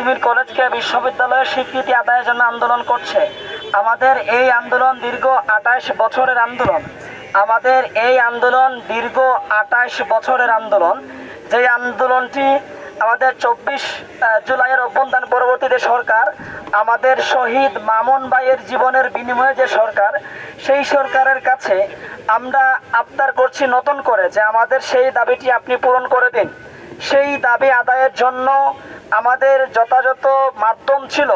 তিতুমির কলেজকে বিশ্ববিদ্যালয়ের স্বীকৃতি আদায়ের জন্য আন্দোলন করছে। আমাদের এই আন্দোলন দীর্ঘ 28 বছরের আন্দোলন। আমাদের এই আন্দোলন দীর্ঘ 28 বছরের আন্দোলন। যে আন্দোলনটি আমাদের 24 জুলাইয়ের অভ্যুত্থান পরবর্তীতে সরকার, আমাদের শহীদ মামুন ভাইয়ের জীবনের বিনিময়ে যে সরকার, সেই সরকারের কাছে আমরা আবদার করছি নতুন করে যে আমাদের সেই দাবিটি আপনি পূরণ করে দিন। সেই দাবি আদায়ের জন্য আমাদের যথাযথ মাধ্যম ছিল,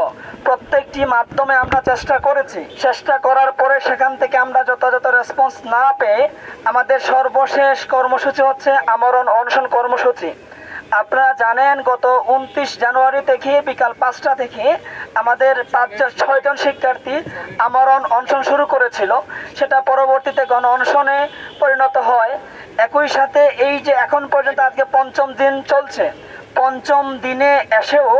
প্রত্যেকটি মাধ্যমে আমরা চেষ্টা করেছি। চেষ্টা করার পরে সেখান থেকে আমরা যথাযথ রেসপন্স না পেয়ে আমাদের সর্বশেষ কর্মসূচি হচ্ছে আমরণ অনশন কর্মসূচি। আপনারা জানেন গত 29 জানুয়ারি থেকে বিকাল 5টা থেকে আমাদের 6 জন শিক্ষার্থী আমরণ অনশন শুরু করেছিল। সেটা পরবর্তীতে গণ অনশনে পরিণত হয়। একই সাথে এই যে এখন পর্যন্ত আজকে 5ম দিন চলছে, 5ম দিনে এসেও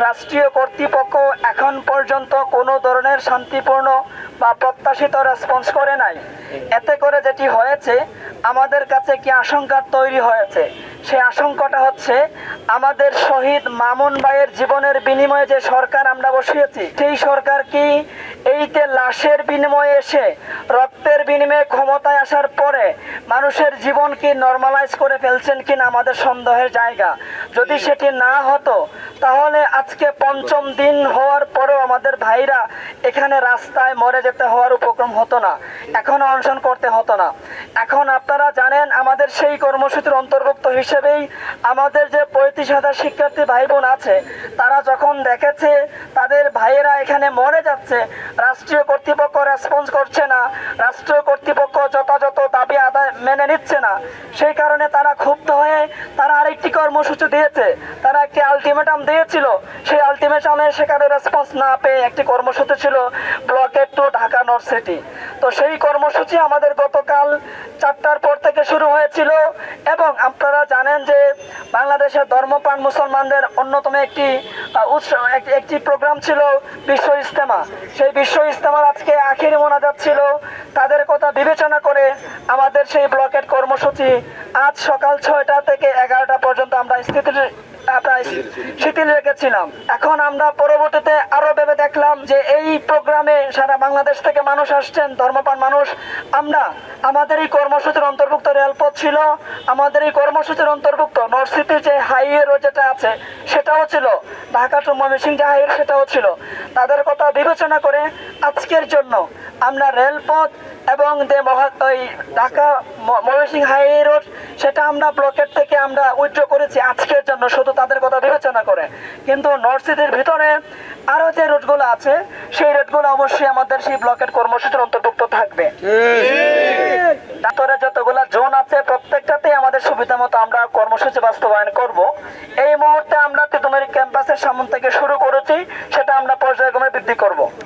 রাষ্ট্রীয় কর্তৃপক্ষ এখন পর্যন্ত কোনো ধরনের শান্তিপূর্ণ বা প্রত্যাশিত রেসপন্স করে নাই। এতে করে যেটি হয়েছে, আমাদের কাছে কি আশঙ্কা তৈরি হয়েছে, সেই আশঙ্কাটা হচ্ছে আমাদের শহীদ মামুন ভাইয়ের জীবনের বিনিময়ে যে সরকার আমরা বসিয়েছি, সেই সরকার কি এইতে লাশের বিনিময়ে এসে রক্তের বিনিময়ে ক্ষমতায় আসার পরে মানুষের জীবন কি নর্মালাইজ করে ফেলছেন কিনা আমাদের সন্দেহের জায়গা। যদি সেটি না হতো তাহলে আজকে 5ম দিন হওয়ার পরেও আমাদের ভাইরা এখানে রাস্তায় মরে যেতে হওয়ার উপক্রম হতো না, এখন অনশন করতে হতো না। এখন আপনারা জানেন আমাদের সেই কর্মসূচির অন্তর্ভুক্ত হিসেবেই আমাদের যে 35,000 শিক্ষার্থী ভাই বোন আছে, তারা যখন দেখেছে তাদের ভাইয়েরা এখানে মরে যাচ্ছে, রাষ্ট্রীয় কর্তৃপক্ষ রেসপন্স করছে না, রাষ্ট্রীয় কর্তৃপক্ষ যথাযথ দাবি আদায় মেনে নিচ্ছে না, সেই কারণে তারা ক্ষুব্ধ হয়ে তারা আরেকটি কর্মসূচি দিয়েছে। তারা একটি আলটিমেটাম দিয়েছিল, সেই আলটিমেটামে সেখানে রেসপন্স না পেয়ে একটি কর্মসূচি ছিল blockade to Dhaka north city. তো সেই কর্মসূচি আমাদের গতকাল 4টার পর থেকে শুরু হয়েছিল। এবং আপনারা জানেন যে বাংলাদেশের ধর্মপ্রাণ মুসলমানদের অন্যতম একটি প্রোগ্রাম ছিল বিশ্ব ইজতেমা। সেই বিশ্ব ইজতেমার আজকে আখিরি মোনাজাত ছিল। তাদের কথা বিবেচনা করে আমাদের সেই ব্লকেট কর্মসূচি আজ সকাল 6টা থেকে 11টা পর্যন্ত আমরা শিথিল রেখেছিলাম। এখন আমরা পরবর্তীতে আরো ভেবে দেখলাম যে এই প্রোগ্রামে সারা বাংলাদেশ থেকে মানুষ আসছেন, ধর্মপ্রাণ মানুষ। আমরা আমাদের এই কর্মসূচির অন্তর্ভুক্ত রেলপথ ছিল, আমাদের এই কর্মসূচির অন্তর্ভুক্ত নর্থ সিটির যে হাইওয়ে রোড যেটা আছে সেটাও ছিল, ঢাকা টু ময়মনসিংহ যে হাইওয়ে সেটাও ছিল। তাদের কথা বিবেচনা করে আজকের জন্য আমরা রেলপথ এবং যে ঢাকা ময়মনসিংহ হাইওয়ে রোড সেটা আমরা ব্লকেট থেকে আমরা উইথড্র করেছি আজকের জন্য, শুধু তাদের কথা বিবেচনা করে। কিন্তু নর্থ সিটির ভিতরে আরো যে রুটগুলো আছে সেই রুটগুলো অবশ্যই আমাদের সেই ব্লকেট কর্মসূচির অন্তর্ভুক্ত থাকবে। ভিতরে যতগুলো জোন আছে প্রত্যেকটাতেই আমাদের সুবিধা মতো আমরা কর্মসূচি বাস্তবায়ন করব। এই মুহূর্তে আমরা তিতুমির ক্যাম্পাসের সামনে থেকে শুরু করেছি, সেটা আমরা পর্যায়ক্রমে বৃদ্ধি করব।